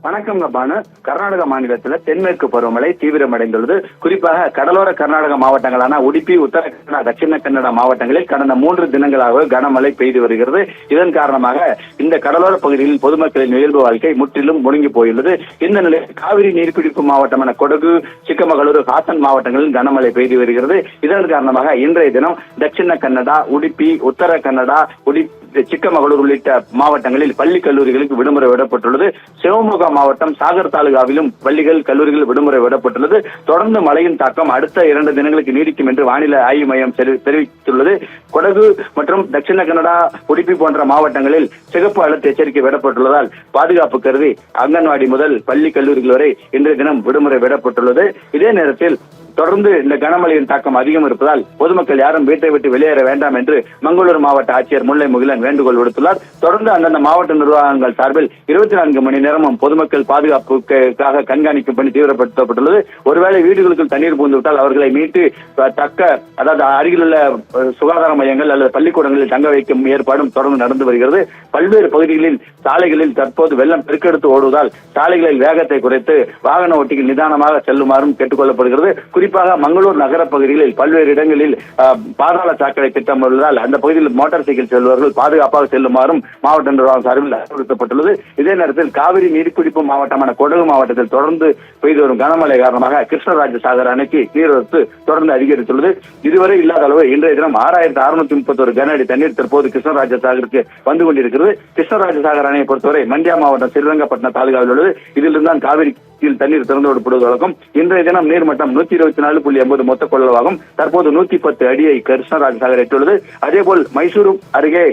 வணக்கம் பானு. கர்நாடக மாநிலத்தில் தென்மேற்கு பருவமழை தீவிரமடைந்துள்ளது. குறிப்பாக கடலோர கர்நாடக மாவட்டங்களான உடுப்பி, உத்தர கன்னடா, தட்சிண கன்னடா மாவட்டங்களில் கடந்த 3 தினங்களாக கனமழை பெய்து வருகிறது. இதன் காரணமாக இந்த கடலோர பகுதிகளில் பொதுமக்களின் இயல்பு வாழ்க்கை முற்றிலும் முடங்கி போயுள்ளது. இந்த நிலையில் காவிரி நீர்பிடிப்பு மாவட்டமான கொடகு, சிக்கமகளூர், ஹாசன் மாவட்டங்களில் கனமழை பெய்து வருகிறது. இதன் காரணமாக இன்றைய தினம் தட்சிண கன்னடா, உடுப்பி, உத்தர கன்னடா, சிக்கமகளூர் உள்ளிட்ட மாவட்டங்களில் பள்ளி கல்லூரிகளுக்கு விடுமுறை விடப்பட்டுள்ளது. சிவமொகா மாவட்டம் சாகர் தாலுகாவிலும் பள்ளிகள், கல்லூரிகள் விடுமுறை விடப்பட்டுள்ளது. தொடர்ந்து மழையின் தாக்கம் அடுத்த 2 தினங்களுக்கு நீடிக்கும் என்று வானிலை ஆய்வு மையம் தெரிவித்துள்ளது. கொடகு மற்றும் தட்சிண கன்னடா, உடுப்பி போன்ற மாவட்டங்களில் சிகப்பு அலர்ட் எச்சரிக்கை விடப்பட்டுள்ளதால் பாதுகாப்பு கருதி அங்கன்வாடி முதல் பள்ளி, கல்லூரிகள் வரை இன்றைய தினம் விடுமுறை விடப்பட்டுள்ளது. இதே நேரத்தில் தொடர்ந்து இந்த கனமழையின் தாக்கம் அதிகம் இருப்பதால் பொதுமக்கள் யாரும் வீட்டை விட்டு வெளியேற வேண்டாம் என்று மங்களூரு மாவட்ட ஆட்சியர் முல்லை முகிலன் வேண்டுகோள் விடுத்துள்ளார். தொடர்ந்து அந்தந்த மாவட்ட நிர்வாகங்கள் சார்பில் 24 மணி நேரமும் பொதுமக்கள் பாதுகாப்புக்காக கண்காணிக்கும் பணி தீவிரப்படுத்தப்பட்டுள்ளது. ஒருவேளை வீடுகளுக்குள் தண்ணீர் புகுந்துவிட்டால் அவர்களை மீட்டு அதாவது அருகிலுள்ள சுகாதார மையங்கள் அல்லது பள்ளிக்கூடங்களில் தங்க வைக்கும் ஏற்பாடும் தொடர்ந்து நடந்து வருகிறது. பல்வேறு பகுதிகளில் சாலைகளில் தற்போது வெள்ளம் பெருக்கெடுத்து ஓடுவதால் சாலைகளில் வேகத்தை குறைத்து வாகன ஓட்டிகள் நிதானமாக செல்லுமாறும் கேட்டுக் கொள்ளப்படுகிறது. குறிப்பாக மங்களூர் நகர பகுதிகளில் பல்வேறு இடங்களில் பாதாள சாக்கடை திட்டம் உள்ளதால் அந்த பகுதியில் மோட்டார் சைக்கிள் செல்பவர்கள் பாதுகாப்பாக செல்லுமாறும் மாவட்ட நிர்வாகம் சார்பில் அறிவுறுத்தப்பட்டுள்ளது. இதே நேரத்தில் காவிரி நீர்பிடிப்பு மாவட்டமான கொடகு மாவட்டத்தில் தொடர்ந்து பெய்து வரும் கனமழை காரணமாக கிருஷ்ணராஜசாகர் அணைக்கு நீர்வரத்து தொடர்ந்து அதிகரித்துள்ளது. இதுவரை இல்லாத அளவு இன்றைய தினம் 6631 கன அடி தண்ணீர் தற்போது கிருஷ்ணராஜசாகருக்கு வந்து கொண்டிருக்கிறது. கிருஷ்ணராஜசாகர் அணையை பொறுத்தவரை மண்டியா மாவட்டம் ஸ்ரீரங்கப்பட்டினம் தாலுகாவில் உள்ளது. இதிலிருந்தான் காவிரி தண்ணீர் திறந்து விடப்படுவது வழக்கம். இன்றைய தினம் நீர்மட்டம் 124.80 மொத்த கொள்ளளவாகும். தற்போது 110 அடியை கிருஷ்ணராஜசாகர் எட்டுள்ளது. அதேபோல் மைசூரு அருகே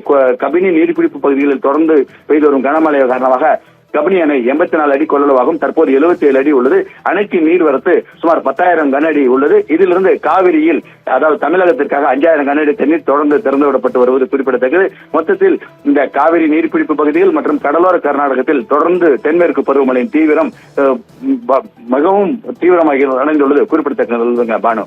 கபினி நீர்பிடிப்பு பகுதிகளில் தொடர்ந்து பெய்து வரும் கனமழை காரணமாக கபினி அணை 84 அடி கொள்ளளவாகும். தற்போது 77 அடி உள்ளது. அணைக்கு நீர்வரத்து சுமார் 10,000 கன அடி உள்ளது. இதிலிருந்து காவிரியில் அதாவது தமிழகத்திற்காக 5,000 கன அடி தண்ணீர் தொடர்ந்து திறந்து விடப்பட்டு வருவது குறிப்பிடத்தக்கது. மொத்தத்தில் இந்த காவிரி நீர்பிடிப்பு பகுதிகள் மற்றும் கடலோர கர்நாடகத்தில் தொடர்ந்து தென்மேற்கு பருவமழையின் தீவிரம் மிகவும் தீவிரமாக அடைந்துள்ளது குறிப்பிடத்தக்கது பானு.